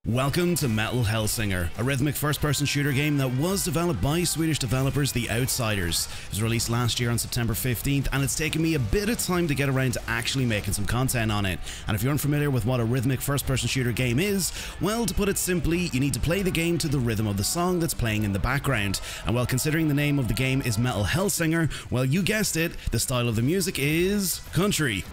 Welcome to Metal Hellsinger, a rhythmic first-person shooter game that was developed by Swedish developers The Outsiders. It was released last year on September 15th, and it's taken me a bit of time to get around to actually making some content on it. And if you're unfamiliar with what a rhythmic first-person shooter game is, well, to put it simply, you need to play the game to the rhythm of the song that's playing in the background. And while considering the name of the game is Metal Hellsinger, well, you guessed it, the style of the music is country.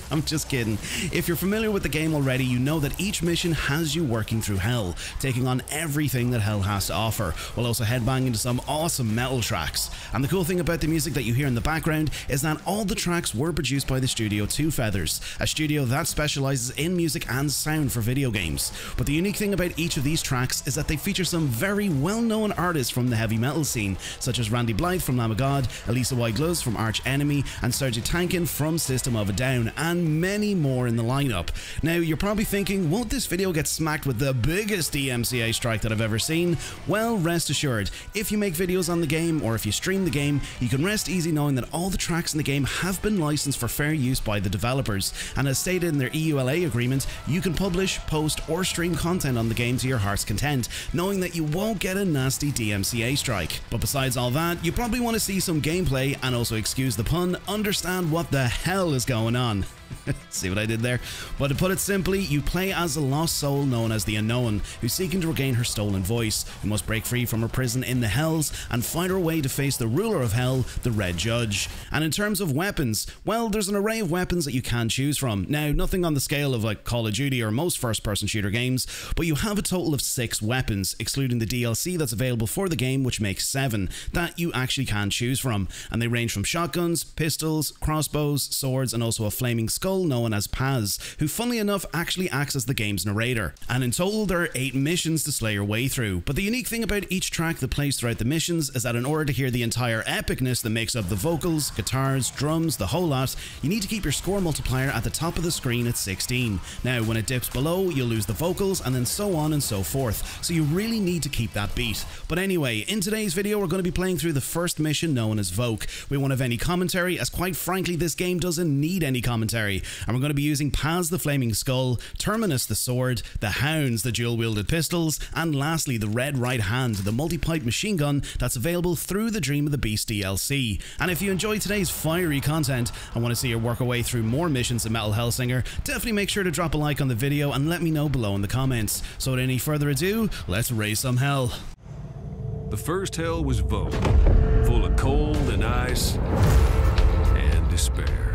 I'm just kidding. If you're familiar with the game already, you know that each mission has you working through hell, taking on everything that hell has to offer, while also headbanging to some awesome metal tracks. And the cool thing about the music that you hear in the background is that all the tracks were produced by the studio Two Feathers, a studio that specializes in music and sound for video games. But the unique thing about each of these tracks is that they feature some very well-known artists from the heavy metal scene, such as Randy Blythe from Lamb of God, Alissa Gluz from Arch Enemy, and Serj Tankian from System of a Down, and many more in the lineup. Now, you're probably thinking, won't this video get smacked with the biggest DMCA strike that I've ever seen? Well, rest assured, if you make videos on the game or if you stream the game, you can rest easy knowing that all the tracks in the game have been licensed for fair use by the developers, and as stated in their EULA agreement, you can publish, post, or stream content on the game to your heart's content, knowing that you won't get a nasty DMCA strike. But besides all that, you probably want to see some gameplay and also, excuse the pun, understand what the hell is going on. See what I did there? But to put it simply, you play as a lost soul known as the Unknown, who's seeking to regain her stolen voice, who must break free from her prison in the Hells and find her way to face the ruler of Hell, the Red Judge. And in terms of weapons, well, there's an array of weapons that you can choose from. Now, nothing on the scale of like Call of Duty or most first-person shooter games, but you have a total of 6 weapons, excluding the DLC that's available for the game, which makes 7, that you actually can choose from. And they range from shotguns, pistols, crossbows, swords, and also a flaming skull known as Paz, who funnily enough actually acts as the game's narrator. And in total there are 8 missions to slay your way through, but the unique thing about each track that plays throughout the missions is that in order to hear the entire epicness that makes up the vocals, guitars, drums, the whole lot, you need to keep your score multiplier at the top of the screen at 16. Now when it dips below, you'll lose the vocals, and then so on and so forth, so you really need to keep that beat. But anyway, in today's video we're going to be playing through the first mission known as Voke. We won't have any commentary, as quite frankly this game doesn't need any commentary. And we're going to be using Paz the Flaming Skull, Terminus the Sword, the Hounds the dual-wielded pistols, and lastly the Red Right Hand, the multi-pipe machine gun that's available through the Dream of the Beast DLC. And if you enjoyed today's fiery content and want to see her work her way through more missions in Metal Hellsinger, definitely make sure to drop a like on the video and let me know below in the comments. So without any further ado, let's raise some hell. The first hell was Voke, full of cold and ice and despair.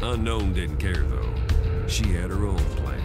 Unknown didn't care though. She had her own plan.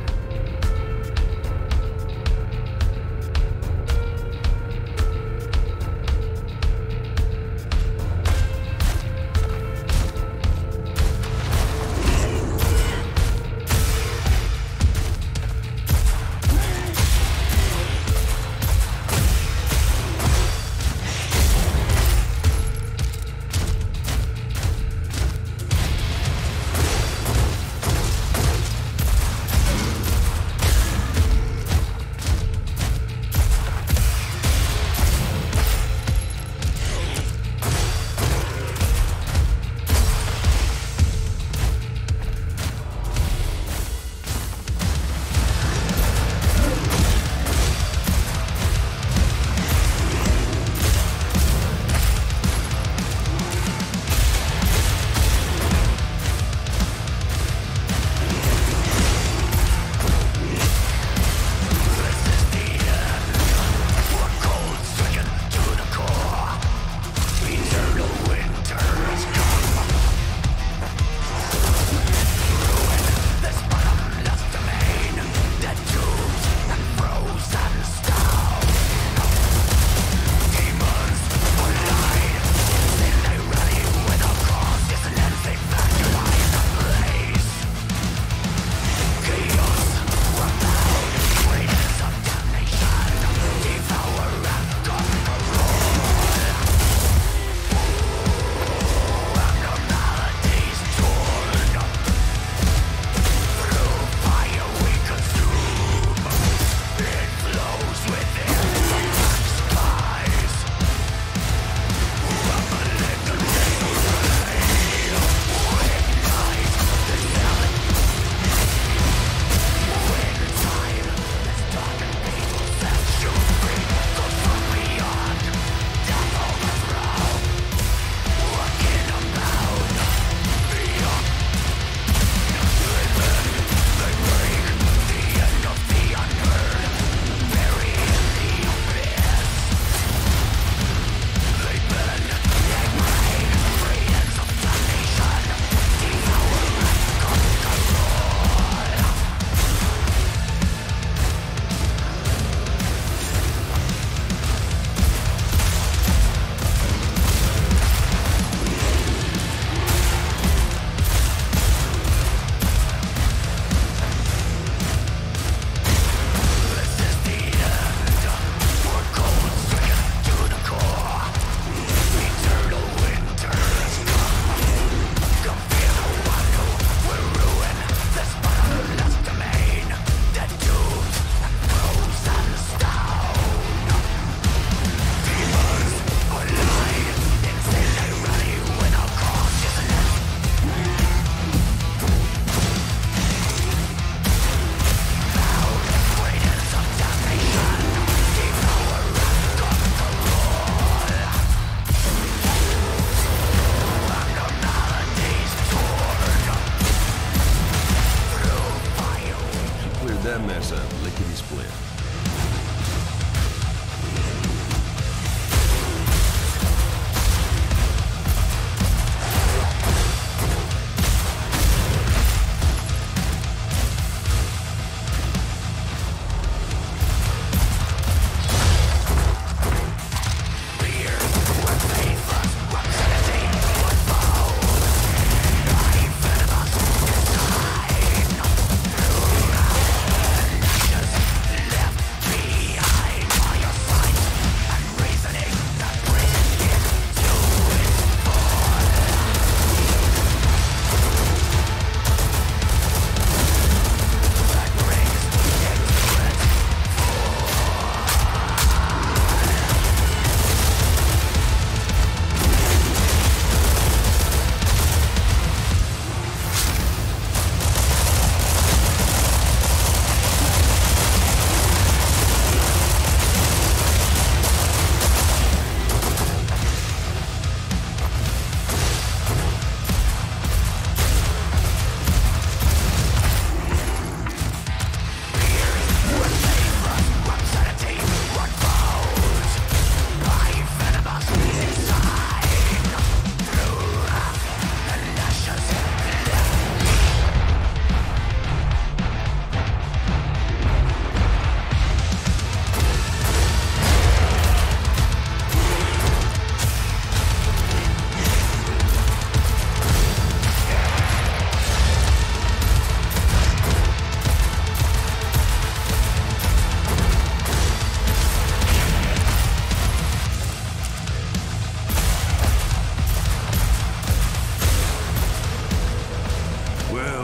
lickety split.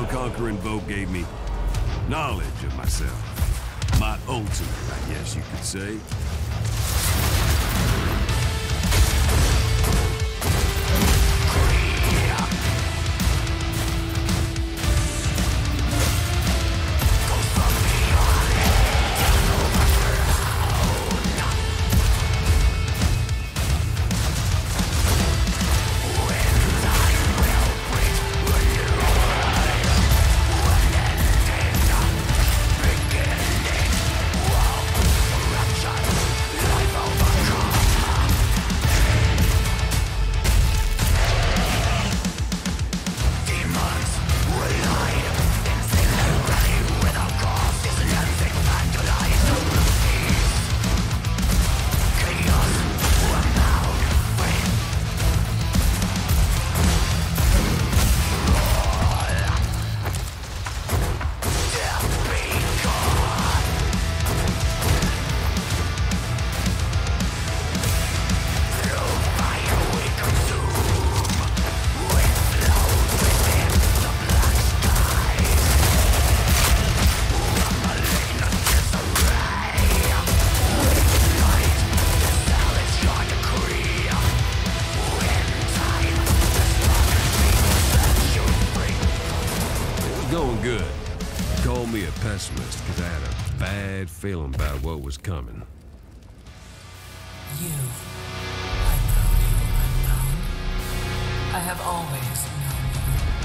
Conquering Voke gave me knowledge of myself. My ultimate, I guess you could say. Going good. Call me a pessimist because I had a bad feeling about what was coming. You. I know you, unknown. I have always known you.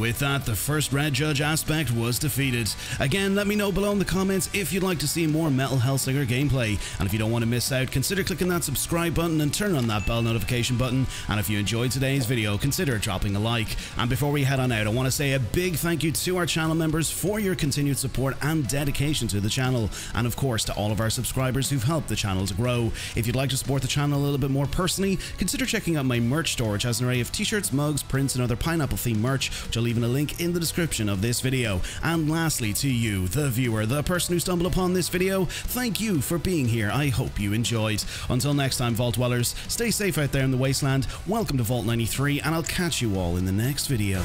with that, the first red judge aspect was defeated. Again, let me know below in the comments if you'd like to see more Metal Hellsinger gameplay, and if you don't want to miss out, consider clicking that subscribe button and turn on that bell notification button, and if you enjoyed today's video, consider dropping a like. And before we head on out, I want to say a big thank you to our channel members for your continued support and dedication to the channel, and of course to all of our subscribers who've helped the channel to grow. If you'd like to support the channel a little bit more personally, consider checking out my merch store, which has an array of t-shirts, mugs, prints and other pineapple themed merch, which I'll leave in a link in the description of this video. And lastly, to you, the viewer, the person who stumbled upon this video, thank you for being here. I hope you enjoyed. Until next time, Vault Dwellers, stay safe out there in the wasteland, welcome to Vault 93, and I'll catch you all in the next video.